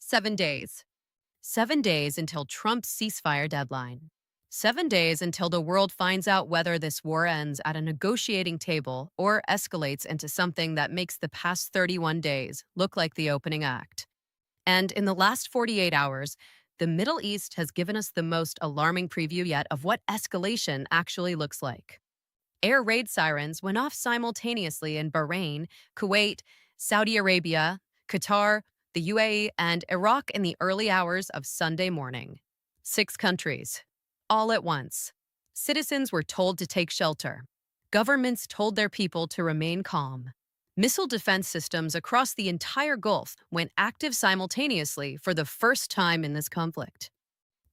7 days. 7 days until Trump's ceasefire deadline. 7 days until the world finds out whether this war ends at a negotiating table or escalates into something that makes the past 31 days look like the opening act. And in the last 48 hours, the Middle East has given us the most alarming preview yet of what escalation actually looks like. Air raid sirens went off simultaneously in Bahrain, Kuwait, Saudi Arabia, Qatar, the UAE, and Iraq in the early hours of Sunday morning. 6 countries, all at once. Citizens were told to take shelter. Governments told their people to remain calm. Missile defense systems across the entire Gulf went active simultaneously for the first time in this conflict.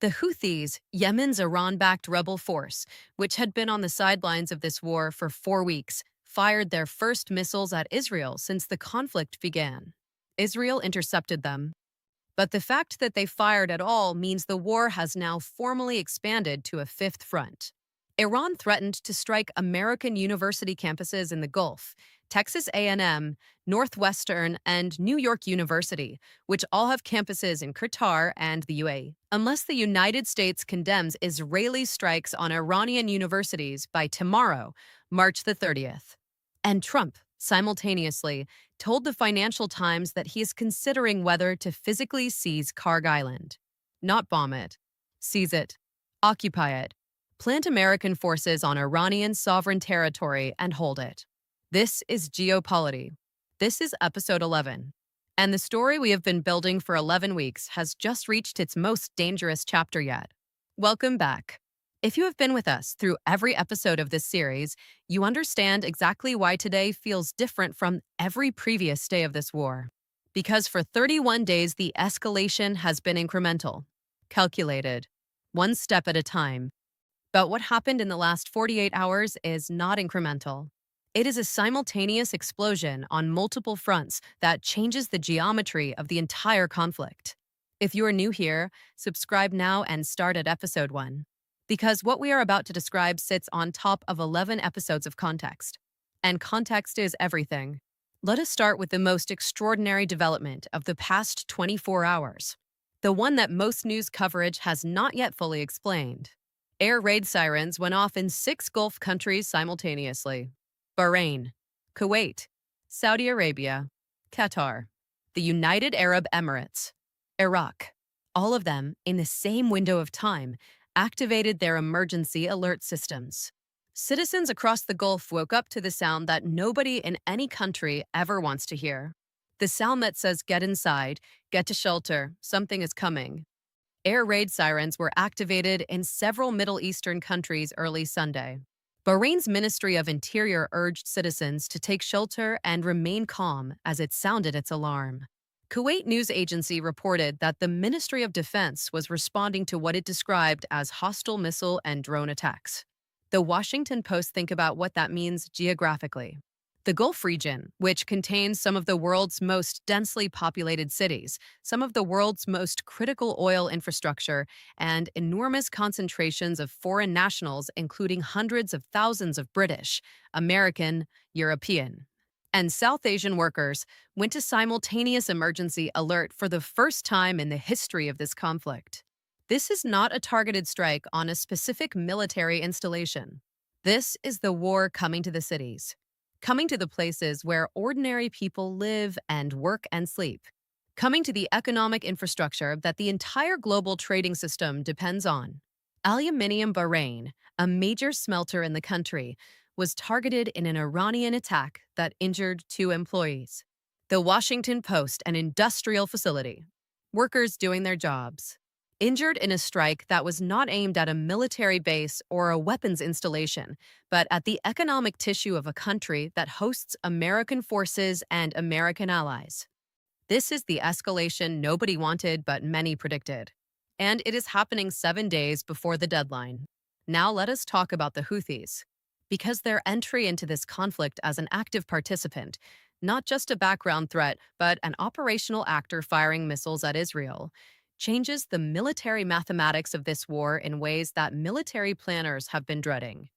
The Houthis, Yemen's Iran-backed rebel force, which had been on the sidelines of this war for 4 weeks, fired their first missiles at Israel since the conflict began. Israel intercepted them. But the fact that they fired at all means the war has now formally expanded to a fifth front. Iran threatened to strike American university campuses in the Gulf, Texas A&M, Northwestern, and New York University, which all have campuses in Qatar and the UAE, unless the United States condemns Israeli strikes on Iranian universities by tomorrow, March the 30th. And Trump, simultaneously, told the Financial Times that he is considering whether to physically seize Kharg Island. Not bomb it. Seize it. Occupy it. Plant American forces on Iranian sovereign territory and hold it. This is Geopolity. This is episode 11. And the story we have been building for 11 weeks has just reached its most dangerous chapter yet. Welcome back. If you have been with us through every episode of this series, you understand exactly why today feels different from every previous day of this war. Because for 31 days, the escalation has been incremental, calculated, one step at a time. But what happened in the last 48 hours is not incremental. It is a simultaneous explosion on multiple fronts that changes the geometry of the entire conflict. If you are new here, subscribe now and start at episode 1. Because what we are about to describe sits on top of 11 episodes of context. And context is everything. Let us start with the most extraordinary development of the past 24 hours. The one that most news coverage has not yet fully explained. Air raid sirens went off in 6 Gulf countries simultaneously. Bahrain, Kuwait, Saudi Arabia, Qatar, the United Arab Emirates, Iraq. All of them, in the same window of time, activated their emergency alert systems. Citizens across the Gulf woke up to the sound that nobody in any country ever wants to hear. The sound that says, "Get inside, get to shelter, something is coming." Air raid sirens were activated in several Middle Eastern countries early Sunday. Bahrain's Ministry of Interior urged citizens to take shelter and remain calm as it sounded its alarm. Kuwait news agency reported that the Ministry of Defense was responding to what it described as hostile missile and drone attacks. The Washington Post think about what that means geographically. The Gulf region, which contains some of the world's most densely populated cities, some of the world's most critical oil infrastructure, and enormous concentrations of foreign nationals, including hundreds of thousands of British, American, European, and South Asian workers, went to simultaneous emergency alert for the first time in the history of this conflict. This is not a targeted strike on a specific military installation. This is the war coming to the cities. Coming to the places where ordinary people live and work and sleep. Coming to the economic infrastructure that the entire global trading system depends on. Aluminium Bahrain, a major smelter in the country, was targeted in an Iranian attack that injured 2 employees. The Washington Post, an industrial facility. Workers doing their jobs. Injured in a strike that was not aimed at a military base or a weapons installation, but at the economic tissue of a country that hosts American forces and American allies. This is the escalation nobody wanted but many predicted. And it is happening 7 days before the deadline. Now let us talk about the Houthis. Because their entry into this conflict as an active participant, not just a background threat, but an operational actor firing missiles at Israel, changes the military mathematics of this war in ways that military planners have been dreading.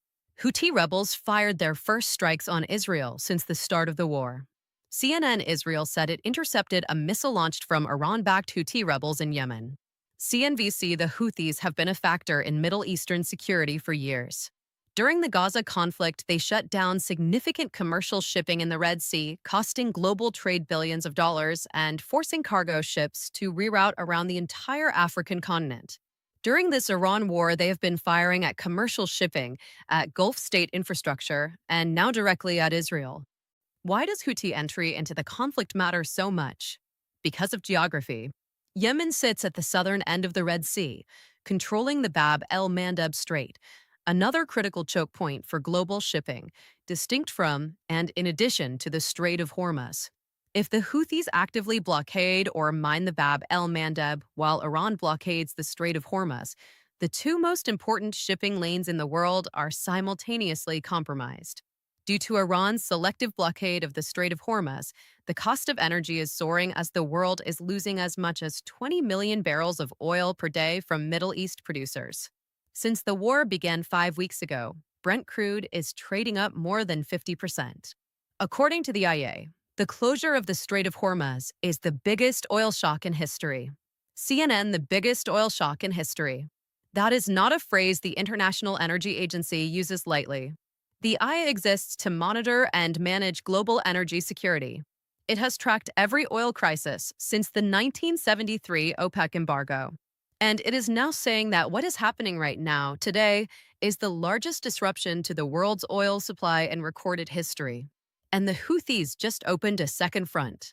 Houthi rebels fired their first strikes on Israel since the start of the war. CNN Israel said it intercepted a missile launched from Iran-backed Houthi rebels in Yemen. CNBC, the Houthis have been a factor in Middle Eastern security for years. During the Gaza conflict, they shut down significant commercial shipping in the Red Sea, costing global trade billions of dollars and forcing cargo ships to reroute around the entire African continent. During this Iran war, they have been firing at commercial shipping, at Gulf state infrastructure, and now directly at Israel. Why does Houthi entry into the conflict matter so much? Because of geography. Yemen sits at the southern end of the Red Sea, controlling the Bab el Mandeb Strait, another critical choke point for global shipping, distinct from and in addition to the Strait of Hormuz. If the Houthis actively blockade or mine the Bab el Mandeb while Iran blockades the Strait of Hormuz, the two most important shipping lanes in the world are simultaneously compromised. Due to Iran's selective blockade of the Strait of Hormuz, the cost of energy is soaring as the world is losing as much as 20 million barrels of oil per day from Middle East producers. Since the war began 5 weeks ago, Brent crude is trading up more than 50%. According to the IA, the closure of the Strait of Hormuz is the biggest oil shock in history. CNN, the biggest oil shock in history. That is not a phrase the International Energy Agency uses lightly. The IA exists to monitor and manage global energy security. It has tracked every oil crisis since the 1973 OPEC embargo. And it is now saying that what is happening right now, today, is the largest disruption to the world's oil supply in recorded history. And the Houthis just opened a second front.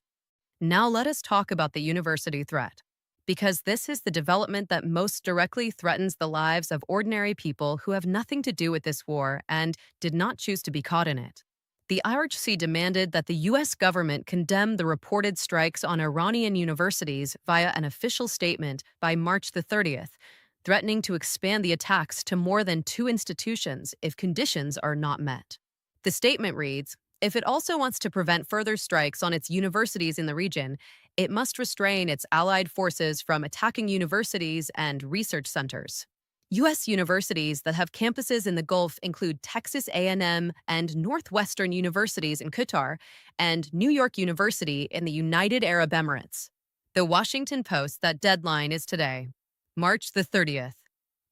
Now let us talk about the university threat, because this is the development that most directly threatens the lives of ordinary people who have nothing to do with this war and did not choose to be caught in it. The IRGC demanded that the U.S. government condemn the reported strikes on Iranian universities via an official statement by March the 30th, threatening to expand the attacks to more than 2 institutions if conditions are not met. The statement reads, if it also wants to prevent further strikes on its universities in the region, it must restrain its allied forces from attacking universities and research centers. U.S. universities that have campuses in the Gulf include Texas A&M and Northwestern universities in Qatar and New York University in the United Arab Emirates. The Washington Post, that deadline is today, March the 30th.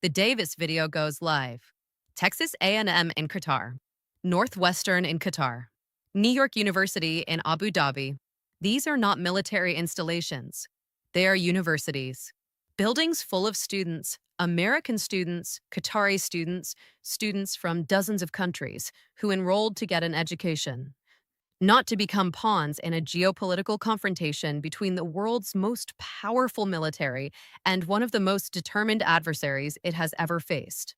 The Davis video goes live. Texas A&M in Qatar, Northwestern in Qatar, New York University in Abu Dhabi. These are not military installations. They are universities. Buildings full of students, American students, Qatari students, students from dozens of countries who enrolled to get an education, not to become pawns in a geopolitical confrontation between the world's most powerful military and one of the most determined adversaries it has ever faced.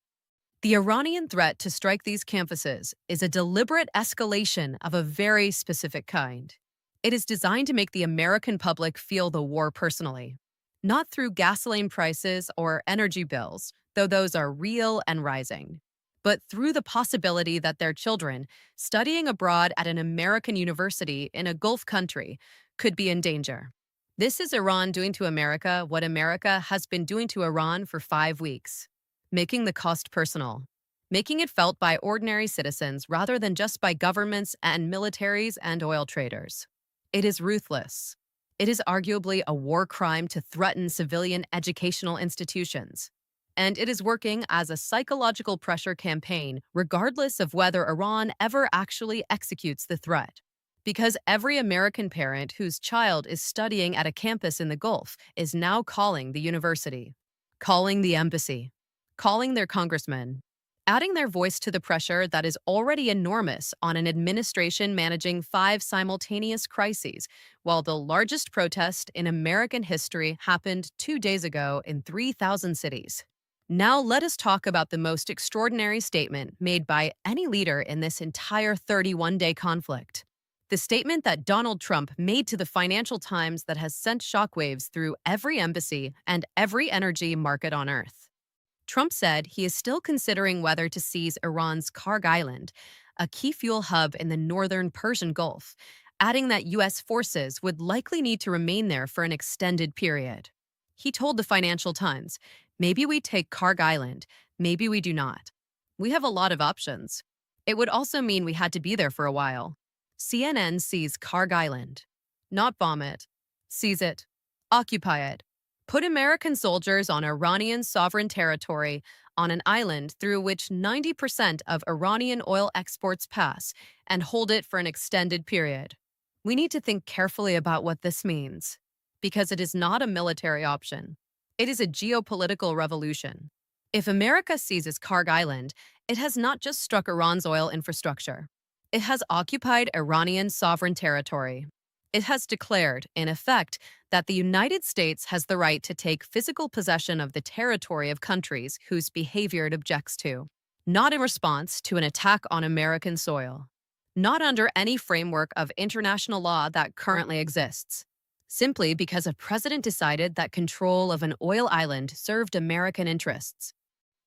The Iranian threat to strike these campuses is a deliberate escalation of a very specific kind. It is designed to make the American public feel the war personally, not through gasoline prices or energy bills, though those are real and rising, but through the possibility that their children, studying abroad at an American university in a Gulf country, could be in danger. This is Iran doing to America what America has been doing to Iran for 5 weeks. Making the cost personal, making it felt by ordinary citizens rather than just by governments and militaries and oil traders. It is ruthless. It is arguably a war crime to threaten civilian educational institutions. And it is working as a psychological pressure campaign, regardless of whether Iran ever actually executes the threat. Because every American parent whose child is studying at a campus in the Gulf is now calling the university, calling the embassy, calling their congressman, adding their voice to the pressure that is already enormous on an administration managing 5 simultaneous crises, while the largest protest in American history happened 2 days ago in 3,000 cities. Now let us talk about the most extraordinary statement made by any leader in this entire 31-day conflict. The statement that Donald Trump made to the Financial Times that has sent shockwaves through every embassy and every energy market on Earth. Trump said he is still considering whether to seize Iran's Kharg Island, a key fuel hub in the northern Persian Gulf, adding that U.S. forces would likely need to remain there for an extended period. He told the Financial Times, maybe we take Kharg Island, maybe we do not. We have a lot of options. It would also mean we had to be there for a while. CNN sees Kharg Island. Not bomb it. Seize it. Occupy it. Put American soldiers on Iranian sovereign territory on an island through which 90% of Iranian oil exports pass and hold it for an extended period. We need to think carefully about what this means, because it is not a military option. It is a geopolitical revolution. If America seizes Kharg Island, it has not just struck Iran's oil infrastructure. It has occupied Iranian sovereign territory. It has declared, in effect, that the United States has the right to take physical possession of the territory of countries whose behavior it objects to, not in response to an attack on American soil, not under any framework of international law that currently exists, simply because a president decided that control of an oil island served American interests.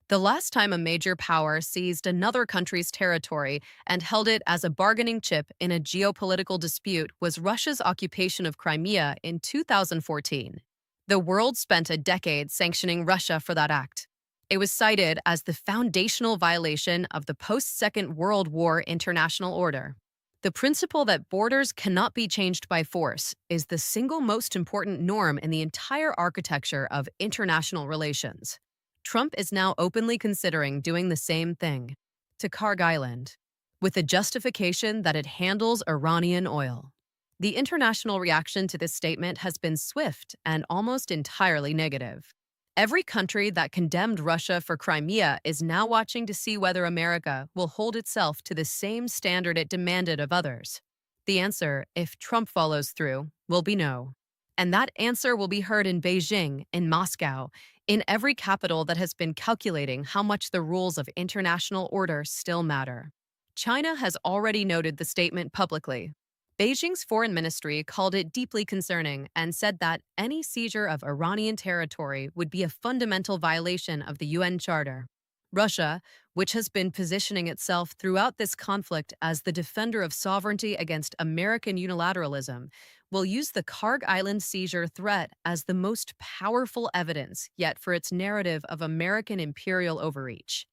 The last time a major power seized another country's territory and held it as a bargaining chip in a geopolitical dispute was Russia's occupation of Crimea in 2014. The world spent a decade sanctioning Russia for that act. It was cited as the foundational violation of the post-Second World War international order. The principle that borders cannot be changed by force is the single most important norm in the entire architecture of international relations. Trump is now openly considering doing the same thing to Kharg Island, with the justification that it handles Iranian oil. The international reaction to this statement has been swift and almost entirely negative. Every country that condemned Russia for Crimea is now watching to see whether America will hold itself to the same standard it demanded of others. The answer, if Trump follows through, will be no. And that answer will be heard in Beijing, in Moscow, in every capital that has been calculating how much the rules of international order still matter. China has already noted the statement publicly. Beijing's foreign ministry called it deeply concerning and said that any seizure of Iranian territory would be a fundamental violation of the UN Charter. Russia, which has been positioning itself throughout this conflict as the defender of sovereignty against American unilateralism, will use the Kharg Island seizure threat as the most powerful evidence yet for its narrative of American imperial overreach.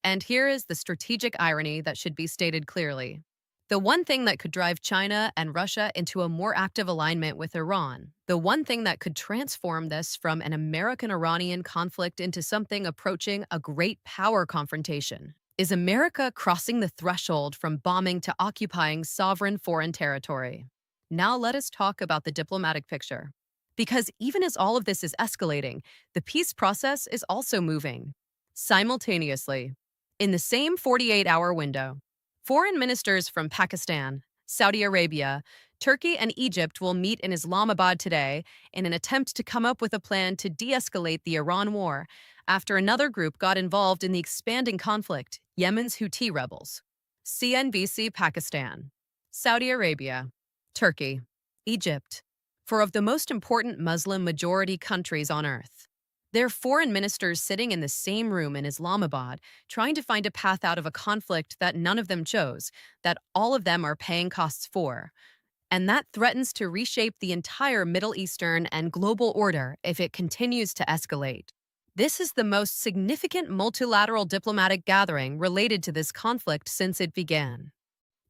And here is the strategic irony that should be stated clearly. The one thing that could drive China and Russia into a more active alignment with Iran, the one thing that could transform this from an American-Iranian conflict into something approaching a great power confrontation, is America crossing the threshold from bombing to occupying sovereign foreign territory. Now let us talk about the diplomatic picture. Because even as all of this is escalating, the peace process is also moving. Simultaneously, in the same 48-hour window, foreign ministers from Pakistan, Saudi Arabia, Turkey, and Egypt will meet in Islamabad today in an attempt to come up with a plan to de-escalate the Iran war after another group got involved in the expanding conflict, Yemen's Houthi rebels. CNBC Pakistan, Saudi Arabia, Turkey, Egypt, four of the most important Muslim-majority countries on earth. Their foreign ministers sitting in the same room in Islamabad, trying to find a path out of a conflict that none of them chose, that all of them are paying costs for, and that threatens to reshape the entire Middle Eastern and global order if it continues to escalate. This is the most significant multilateral diplomatic gathering related to this conflict since it began,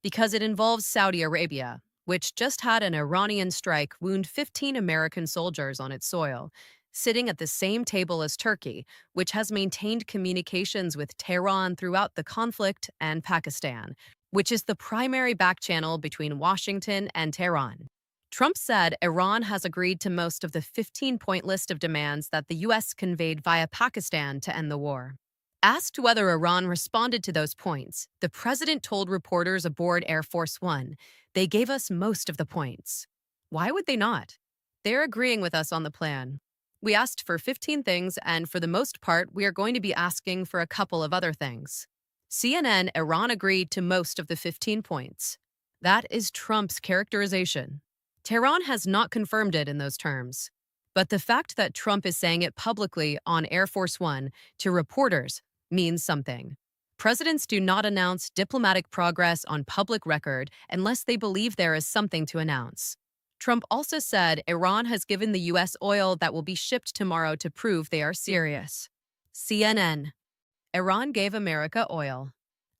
because it involves Saudi Arabia, which just had an Iranian strike wound 15 American soldiers on its soil, sitting at the same table as Turkey, which has maintained communications with Tehran throughout the conflict, and Pakistan, which is the primary back channel between Washington and Tehran. Trump said Iran has agreed to most of the 15-point list of demands that the U.S. conveyed via Pakistan to end the war. Asked whether Iran responded to those points, the president told reporters aboard Air Force One, "They gave us most of the points." Why would they not? They're agreeing with us on the plan. We asked for 15 things, and for the most part, we are going to be asking for a couple of other things. CNN, Iran agreed to most of the 15 points. That is Trump's characterization. Tehran has not confirmed it in those terms. But the fact that Trump is saying it publicly on Air Force One to reporters means something. Presidents do not announce diplomatic progress on public record unless they believe there is something to announce. Trump also said Iran has given the U.S. oil that will be shipped tomorrow to prove they are serious. CNN. Iran gave America oil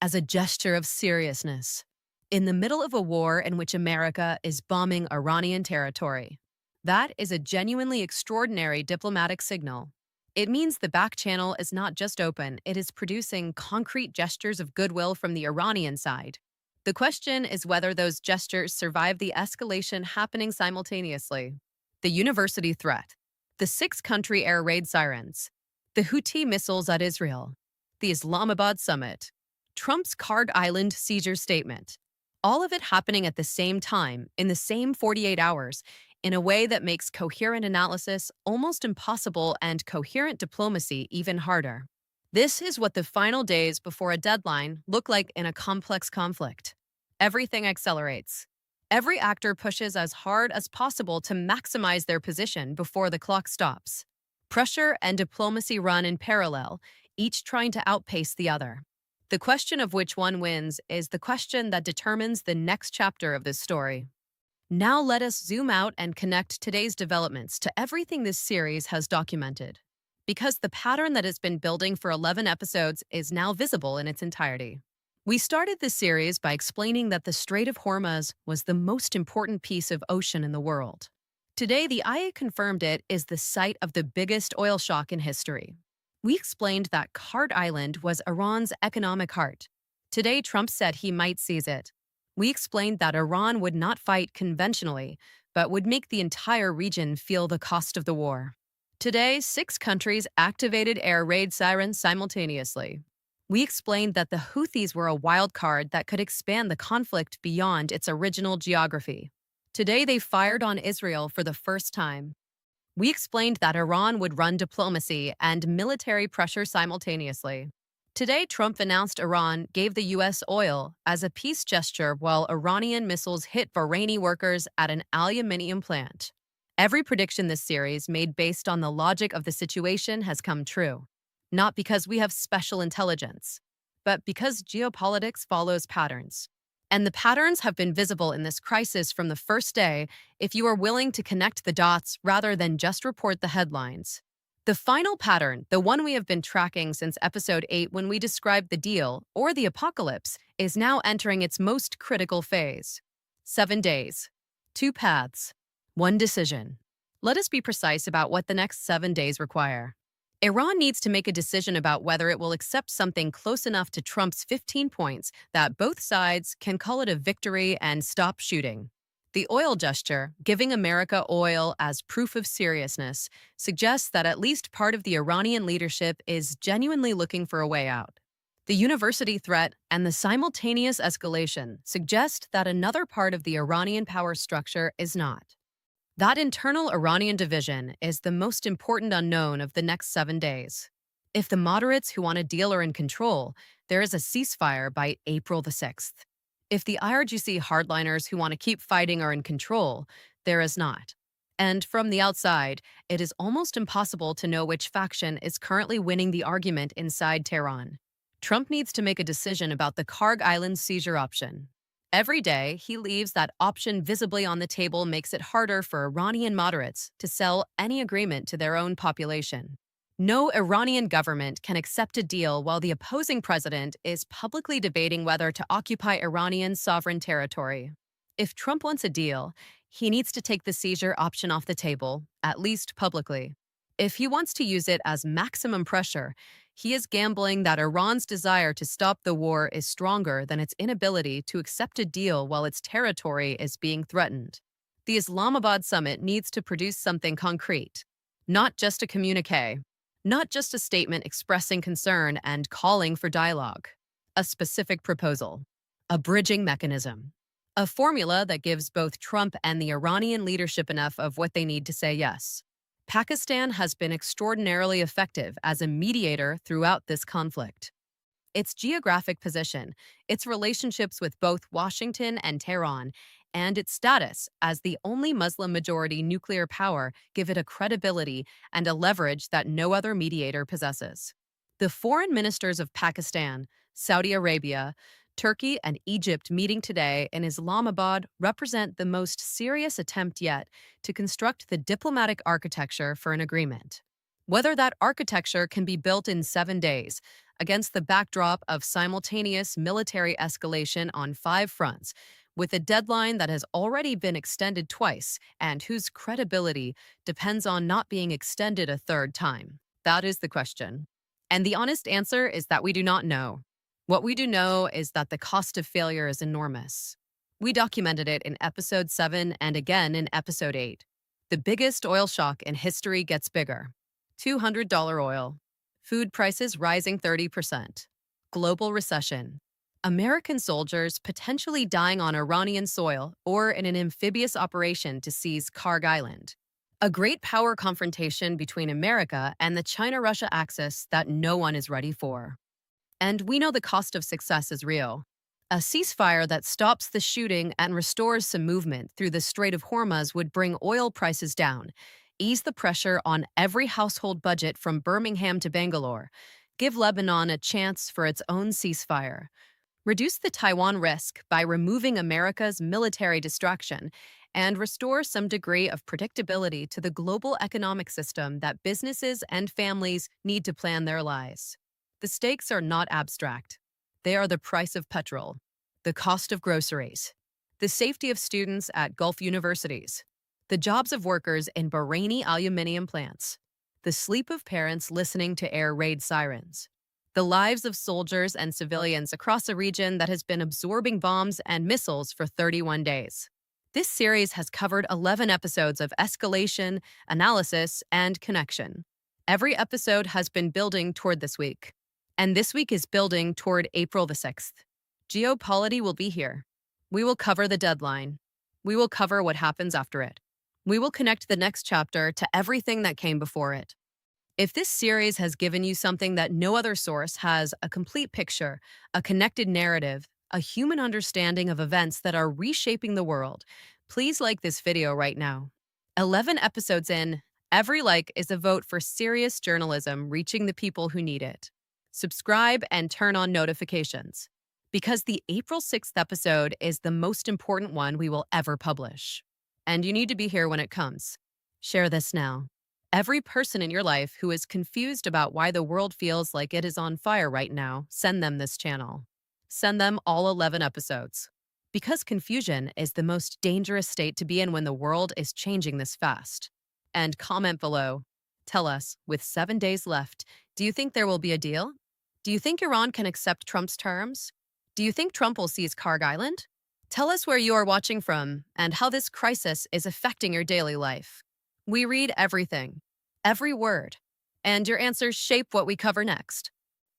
as a gesture of seriousness. in the middle of a war in which America is bombing Iranian territory. That is a genuinely extraordinary diplomatic signal. It means the back channel is not just open, it is producing concrete gestures of goodwill from the Iranian side. The question is whether those gestures survive the escalation happening simultaneously. The university threat, the six-country air raid sirens, the Houthi missiles at Israel, the Islamabad summit, Trump's Kharg Island seizure statement. All of it happening at the same time, in the same 48 hours, in a way that makes coherent analysis almost impossible and coherent diplomacy even harder. This is what the final days before a deadline look like in a complex conflict. Everything accelerates. Every actor pushes as hard as possible to maximize their position before the clock stops. Pressure and diplomacy run in parallel, each trying to outpace the other. The question of which one wins is the question that determines the next chapter of this story. Now let us zoom out and connect today's developments to everything this series has documented. Because the pattern that has been building for 11 episodes is now visible in its entirety. We started this series by explaining that the Strait of Hormuz was the most important piece of ocean in the world. Today, the IA confirmed it is the site of the biggest oil shock in history. We explained that Kharg Island was Iran's economic heart. Today, Trump said he might seize it. We explained that Iran would not fight conventionally, but would make the entire region feel the cost of the war. Today, 6 countries activated air raid sirens simultaneously. We explained that the Houthis were a wild card that could expand the conflict beyond its original geography. Today, they fired on Israel for the first time. We explained that Iran would run diplomacy and military pressure simultaneously. Today, Trump announced Iran gave the U.S. oil as a peace gesture while Iranian missiles hit Bahraini workers at an aluminum plant. Every prediction this series made based on the logic of the situation has come true. Not because we have special intelligence, but because geopolitics follows patterns. And the patterns have been visible in this crisis from the first day if you are willing to connect the dots rather than just report the headlines. The final pattern, the one we have been tracking since episode 8 when we described the deal, or the apocalypse, is now entering its most critical phase. 7 days, 2 paths, 1 decision. Let us be precise about what the next 7 days require. Iran needs to make a decision about whether it will accept something close enough to Trump's 15 points that both sides can call it a victory and stop shooting. The oil gesture, giving America oil as proof of seriousness, suggests that at least part of the Iranian leadership is genuinely looking for a way out. The university threat and the simultaneous escalation suggest that another part of the Iranian power structure is not. That internal Iranian division is the most important unknown of the next 7 days. If the moderates who want a deal are in control, there is a ceasefire by April the 6th. If the IRGC hardliners who want to keep fighting are in control, there is not. And from the outside, it is almost impossible to know which faction is currently winning the argument inside Tehran. Trump needs to make a decision about the Kharg Island seizure option. Every day, he leaves that option visibly on the table makes it harder for Iranian moderates to sell any agreement to their own population. No Iranian government can accept a deal while the opposing president is publicly debating whether to occupy Iranian sovereign territory. If Trump wants a deal, he needs to take the seizure option off the table, at least publicly. If he wants to use it as maximum pressure, he is gambling that Iran's desire to stop the war is stronger than its inability to accept a deal while its territory is being threatened. The Islamabad summit needs to produce something concrete, not just a communique, not just a statement expressing concern and calling for dialogue. A specific proposal, a bridging mechanism, a formula that gives both Trump and the Iranian leadership enough of what they need to say yes. Pakistan has been extraordinarily effective as a mediator throughout this conflict. Its geographic position, its relationships with both Washington and Tehran, and its status as the only Muslim-majority nuclear power give it a credibility and a leverage that no other mediator possesses. The foreign ministers of Pakistan, Saudi Arabia, Turkey, and Egypt meeting today in Islamabad represent the most serious attempt yet to construct the diplomatic architecture for an agreement. Whether that architecture can be built in 7 days, against the backdrop of simultaneous military escalation on five fronts, with a deadline that has already been extended twice and whose credibility depends on not being extended a third time. That is the question. And the honest answer is that we do not know. What we do know is that the cost of failure is enormous. We documented it in episode 7 and again in episode 8. The biggest oil shock in history gets bigger. $200 oil. Food prices rising 30%. Global recession. American soldiers potentially dying on Iranian soil or in an amphibious operation to seize Kharg Island. A great power confrontation between America and the China-Russia axis that no one is ready for. And we know the cost of success is real. A ceasefire that stops the shooting and restores some movement through the Strait of Hormuz would bring oil prices down, ease the pressure on every household budget from Birmingham to Bangalore, give Lebanon a chance for its own ceasefire, reduce the Taiwan risk by removing America's military distraction, and restore some degree of predictability to the global economic system that businesses and families need to plan their lives. The stakes are not abstract. They are the price of petrol, the cost of groceries, the safety of students at Gulf universities, the jobs of workers in Bahraini aluminum plants, the sleep of parents listening to air raid sirens, the lives of soldiers and civilians across a region that has been absorbing bombs and missiles for 31 days. This series has covered 11 episodes of escalation, analysis, and connection. Every episode has been building toward this week. And this week is building toward April the 6th. Geopolity will be here. We will cover the deadline. We will cover what happens after it. We will connect the next chapter to everything that came before it. If this series has given you something that no other source has, a complete picture, a connected narrative, a human understanding of events that are reshaping the world, please like this video right now. 11 episodes in, every like is a vote for serious journalism reaching the people who need it. Subscribe and turn on notifications, because the April 6th episode is the most important one we will ever publish. And you need to be here when it comes. Share this now. Every person in your life who is confused about why the world feels like it is on fire right now, send them this channel. Send them all 11 episodes. Because confusion is the most dangerous state to be in when the world is changing this fast. And comment below. Tell us, with 7 days left, do you think there will be a deal? Do you think Iran can accept Trump's terms? Do you think Trump will seize Kharg Island? Tell us where you are watching from and how this crisis is affecting your daily life. We read everything, every word, and your answers shape what we cover next.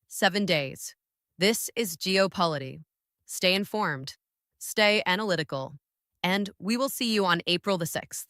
7 days. This is Geopolity. Stay informed, stay analytical, and we will see you on April the 6th.